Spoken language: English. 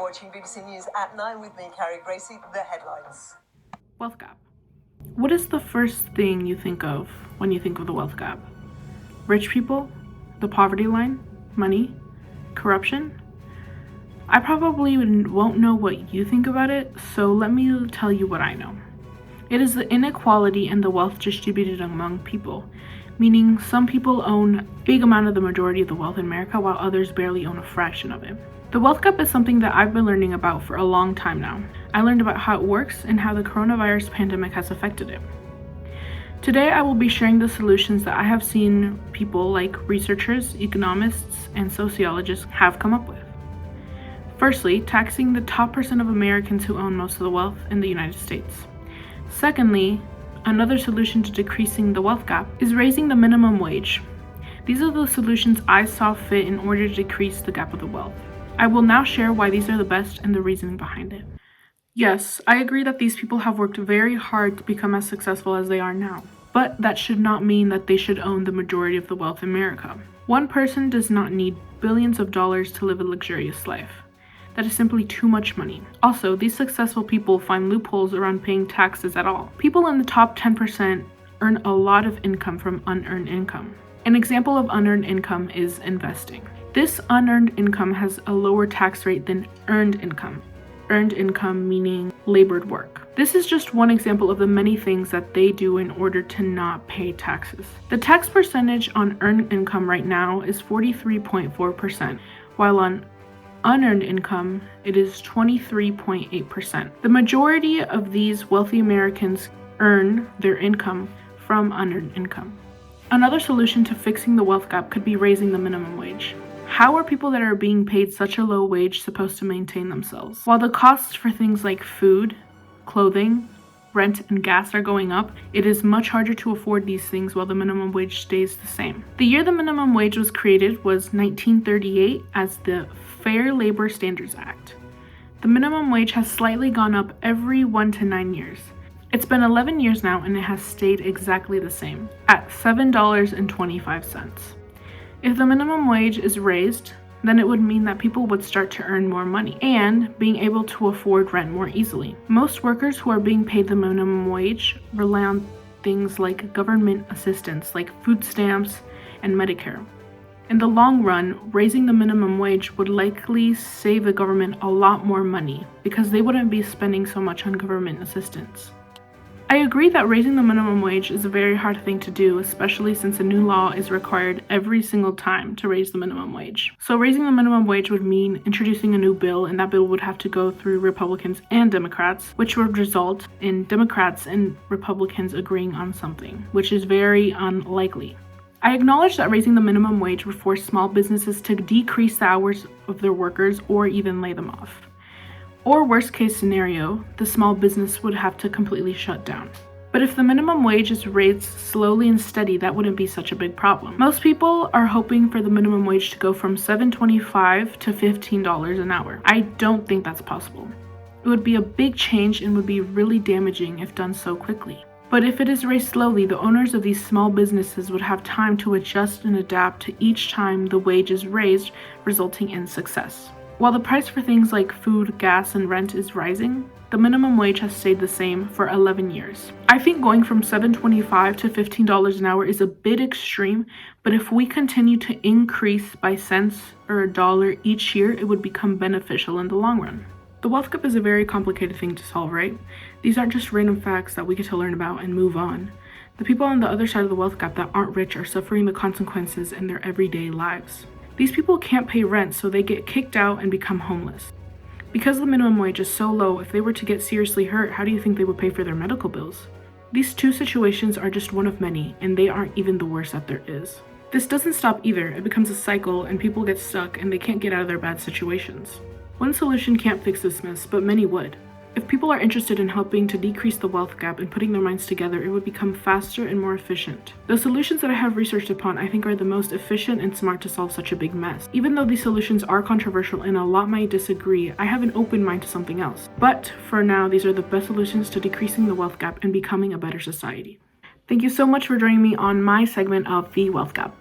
watching BBC News at 9 with me, Carrie Gracie. The headlines. Wealth gap. What is the first thing you think of when you think of the wealth gap? Rich people? The poverty line? Money? Corruption? I probably won't know what you think about it, so let me tell you what I know. It is the inequality in the wealth distributed among people, meaning some people own a big amount of the majority of the wealth in America while others barely own a fraction of it. The wealth gap is something that I've been learning about for a long time now. I learned about how it works and how the coronavirus pandemic has affected it. Today I will be sharing the solutions that I have seen people like researchers, economists, and sociologists have come up with. Firstly, taxing the top percent of Americans who own most of the wealth in the United States. Secondly, another solution to decreasing the wealth gap is raising the minimum wage. These are the solutions I saw fit in order to decrease the gap of the wealth. I will now share why these are the best and the reasoning behind it. Yes, I agree that these people have worked very hard to become as successful as they are now, but that should not mean that they should own the majority of the wealth in America. One person does not need billions of dollars to live a luxurious life. That is simply too much money. Also, these successful people find loopholes around paying taxes at all. People in the top 10% earn a lot of income from unearned income. An example of unearned income is investing. This unearned income has a lower tax rate than earned income. Earned income meaning labored work. This is just one example of the many things that they do in order to not pay taxes. The tax percentage on earned income right now is 43.4%, while on unearned income, it is 23.8%. The majority of these wealthy Americans earn their income from unearned income. Another solution to fixing the wealth gap could be raising the minimum wage. How are people that are being paid such a low wage supposed to maintain themselves? While the costs for things like food, clothing, rent, and gas are going up, it is much harder to afford these things while the minimum wage stays the same. The year the minimum wage was created was 1938 as the Fair Labor Standards Act. The minimum wage has slightly gone up every 1 to 9 years. It's been 11 years now and it has stayed exactly the same, at $7.25. If the minimum wage is raised, then it would mean that people would start to earn more money and being able to afford rent more easily. Most workers who are being paid the minimum wage rely on things like government assistance like food stamps and Medicare. In the long run, raising the minimum wage would likely save the government a lot more money because they wouldn't be spending so much on government assistance. I agree that raising the minimum wage is a very hard thing to do, especially since a new law is required every single time to raise the minimum wage. So raising the minimum wage would mean introducing a new bill, and that bill would have to go through Republicans and Democrats, which would result in Democrats and Republicans agreeing on something, which is very unlikely. I acknowledge that raising the minimum wage would force small businesses to decrease the hours of their workers or even lay them off. Or worst case scenario, the small business would have to completely shut down. But if the minimum wage is raised slowly and steady, that wouldn't be such a big problem. Most people are hoping for the minimum wage to go from $7.25 to $15 an hour. I don't think that's possible. It would be a big change and would be really damaging if done so quickly. But if it is raised slowly, the owners of these small businesses would have time to adjust and adapt to each time the wage is raised, resulting in success. While the price for things like food, gas, and rent is rising, the minimum wage has stayed the same for 11 years. I think going from $7.25 to $15 an hour is a bit extreme, but if we continue to increase by cents or a dollar each year, it would become beneficial in the long run. The wealth gap is a very complicated thing to solve, right? These aren't just random facts that we get to learn about and move on. The people on the other side of the wealth gap that aren't rich are suffering the consequences in their everyday lives. These people can't pay rent, so they get kicked out and become homeless. Because the minimum wage is so low, if they were to get seriously hurt, how do you think they would pay for their medical bills? These two situations are just one of many, and they aren't even the worst that there is. This doesn't stop either. It becomes a cycle, and people get stuck, and they can't get out of their bad situations. One solution can't fix this mess, but many would. If people are interested in helping to decrease the wealth gap and putting their minds together, it would become faster and more efficient. The solutions that I have researched upon I think are the most efficient and smart to solve such a big mess. Even though these solutions are controversial and a lot might disagree, I have an open mind to something else. But for now, these are the best solutions to decreasing the wealth gap and becoming a better society. Thank you so much for joining me on my segment of The Wealth Gap.